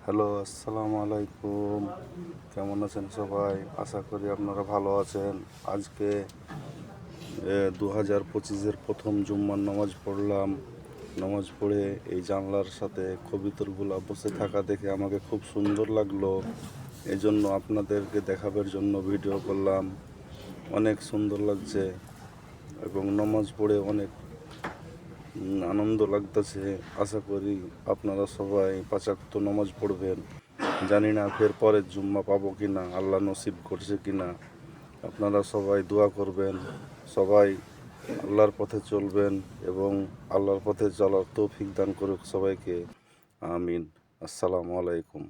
Hello, আসসালামু আলাইকুম। কেমন আছেন সবাই? আশা করি আপনারা ভালো আছেন। আজকে 2025-এর প্রথম জুম্মার নামাজ পড়লাম। নামাজ পড়ে এই জানলার সাথে কবুতরগুলো বসে থাকা দেখে আমাকে খুব সুন্দর লাগলো। এই জন্য আপনাদেরকে দেখাবার জন্য ভিডিও করলাম। অনেক সুন্দর লাগছে এবং নামাজ পড়ে অনেক আনন্দ লাগতেছে। আশা করি আপনারা সবাই 5 ওয়াক্ত নামাজ পড়বেন। জানি না ফের পরের জুম্মা পাবো কি না, আল্লাহ নসিব করছে কি না। আপনারা সবাই দোয়া করবেন, সবাই আল্লাহর পথে চলবেন এবং আল্লাহর পথে চলার তৌফিক দান করুক সবাইকে। আমিন। আসসালামু আলাইকুম।